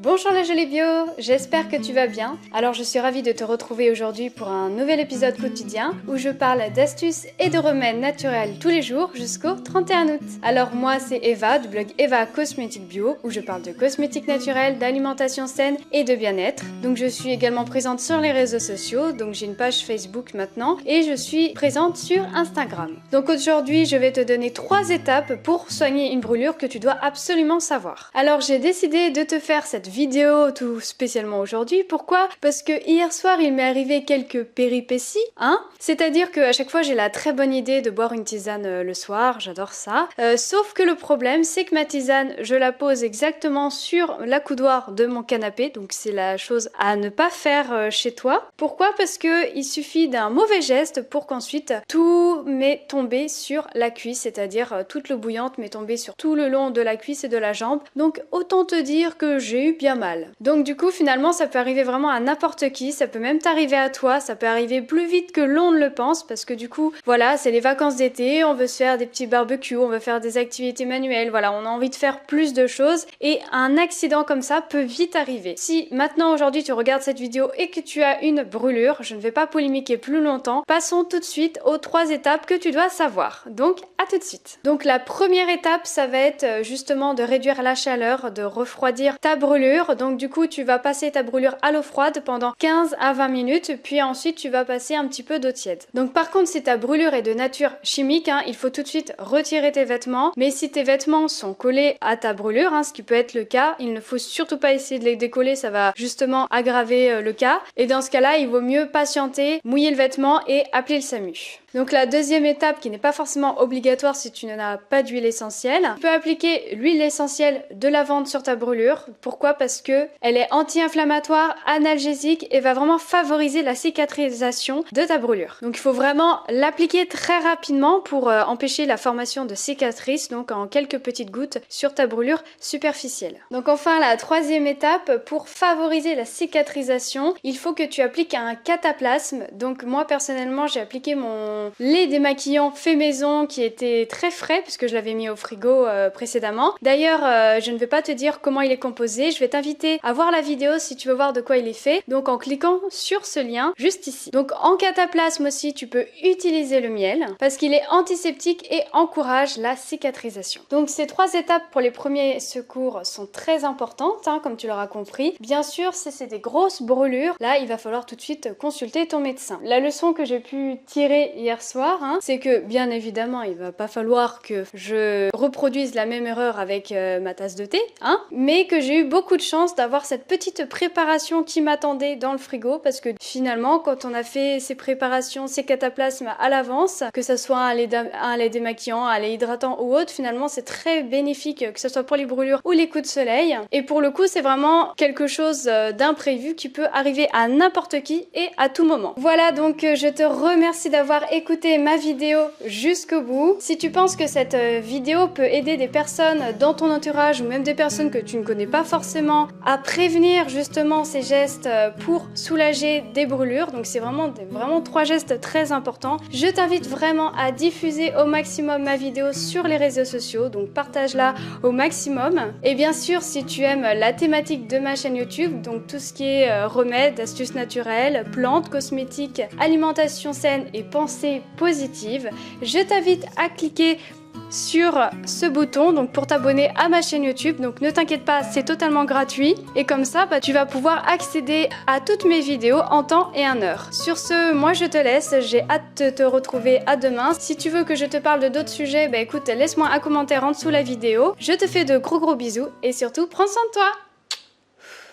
Bonjour la jolie bio, j'espère que tu vas bien. Alors je suis ravie de te retrouver aujourd'hui pour un nouvel épisode quotidien où je parle d'astuces et de remèdes naturels tous les jours jusqu'au 31 août. Alors moi c'est Eva du blog Eva Cosmétique Bio où je parle de cosmétiques naturels, d'alimentation saine et de bien-être. Donc je suis également présente sur les réseaux sociaux, donc j'ai une page Facebook maintenant et je suis présente sur Instagram. Donc aujourd'hui je vais te donner 3 étapes pour soigner une brûlure que tu dois absolument savoir. Alors j'ai décidé de te faire cette vidéo tout spécialement aujourd'hui. Pourquoi? Parce que hier soir il m'est arrivé quelques péripéties, c'est-à-dire qu'à chaque fois j'ai la très bonne idée de boire une tisane le soir, j'adore ça. Sauf que le problème c'est que ma tisane je la pose exactement sur l'accoudoir de mon canapé, donc c'est la chose à ne pas faire chez toi. Pourquoi? Parce que il suffit d'un mauvais geste pour qu'ensuite tout m'est tombé sur la cuisse, c'est-à-dire toute l'eau bouillante m'est tombée sur tout le long de la cuisse et de la jambe. Donc autant te dire que j'ai eu bien mal. Donc du coup finalement ça peut arriver vraiment à n'importe qui, ça peut même t'arriver à toi, ça peut arriver plus vite que l'on ne le pense parce que du coup voilà c'est les vacances d'été, on veut se faire des petits barbecues, on veut faire des activités manuelles, voilà on a envie de faire plus de choses et un accident comme ça peut vite arriver. Si maintenant aujourd'hui tu regardes cette vidéo et que tu as une brûlure, je ne vais pas polémiquer plus longtemps, passons tout de suite aux 3 étapes que tu dois savoir. Donc à tout de suite. Donc la première étape ça va être justement de réduire la chaleur, de refroidir ta brûlure. Donc du coup tu vas passer ta brûlure à l'eau froide pendant 15 à 20 minutes puis ensuite tu vas passer un petit peu d'eau tiède. Donc par contre si ta brûlure est de nature chimique, il faut tout de suite retirer tes vêtements, mais si tes vêtements sont collés à ta brûlure, ce qui peut être le cas, il ne faut surtout pas essayer de les décoller, ça va justement aggraver le cas et dans ce cas là il vaut mieux patienter, mouiller le vêtement et appeler le SAMU. Donc la deuxième étape qui n'est pas forcément obligatoire si tu n'as pas d'huile essentielle, tu peux appliquer l'huile essentielle de lavande sur ta brûlure. Pourquoi? Parce que elle est anti-inflammatoire, analgésique et va vraiment favoriser la cicatrisation de ta brûlure. Donc il faut vraiment l'appliquer très rapidement pour empêcher la formation de cicatrices, donc en quelques petites gouttes sur ta brûlure superficielle. Donc enfin la troisième étape, pour favoriser la cicatrisation, il faut que tu appliques un cataplasme. Donc moi personnellement j'ai appliqué mon lait démaquillant fait maison qui était très frais puisque je l'avais mis au frigo précédemment. D'ailleurs je ne vais pas te dire comment il est composé, je vais t'inviter à voir la vidéo si tu veux voir de quoi il est fait, donc en cliquant sur ce lien juste ici. Donc en cataplasme aussi tu peux utiliser le miel parce qu'il est antiseptique et encourage la cicatrisation. Donc ces 3 étapes pour les premiers secours sont très importantes comme tu l'auras compris. Bien sûr si c'est des grosses brûlures, là il va falloir tout de suite consulter ton médecin. La leçon que j'ai pu tirer hier soir, c'est que bien évidemment il va pas falloir que je reproduise la même erreur avec ma tasse de thé, mais que j'ai eu beaucoup de chance d'avoir cette petite préparation qui m'attendait dans le frigo parce que finalement quand on a fait ces préparations, ces cataplasmes à l'avance, que ce soit un lait démaquillant, un lait hydratant ou autre, finalement c'est très bénéfique que ce soit pour les brûlures ou les coups de soleil et pour le coup c'est vraiment quelque chose d'imprévu qui peut arriver à n'importe qui et à tout moment. Voilà donc je te remercie d'avoir écouté ma vidéo jusqu'au bout. Si tu penses que cette vidéo peut aider des personnes dans ton entourage ou même des personnes que tu ne connais pas forcément à prévenir justement ces gestes pour soulager des brûlures, donc c'est vraiment 3 gestes très importants, je t'invite vraiment à diffuser au maximum ma vidéo sur les réseaux sociaux, donc partage-la au maximum. Et bien sûr si tu aimes la thématique de ma chaîne YouTube, donc tout ce qui est remèdes, astuces naturelles, plantes, cosmétiques, alimentation saine et pensée positive, je t'invite à cliquer sur ce bouton donc pour t'abonner à ma chaîne YouTube. Donc ne t'inquiète pas, c'est totalement gratuit et comme ça tu vas pouvoir accéder à toutes mes vidéos en temps et en heure. Sur ce, moi je te laisse, j'ai hâte de te retrouver à demain. Si tu veux que je te parle de d'autres sujets, écoute, laisse-moi un commentaire en dessous la vidéo. Je te fais de gros bisous et surtout prends soin de toi.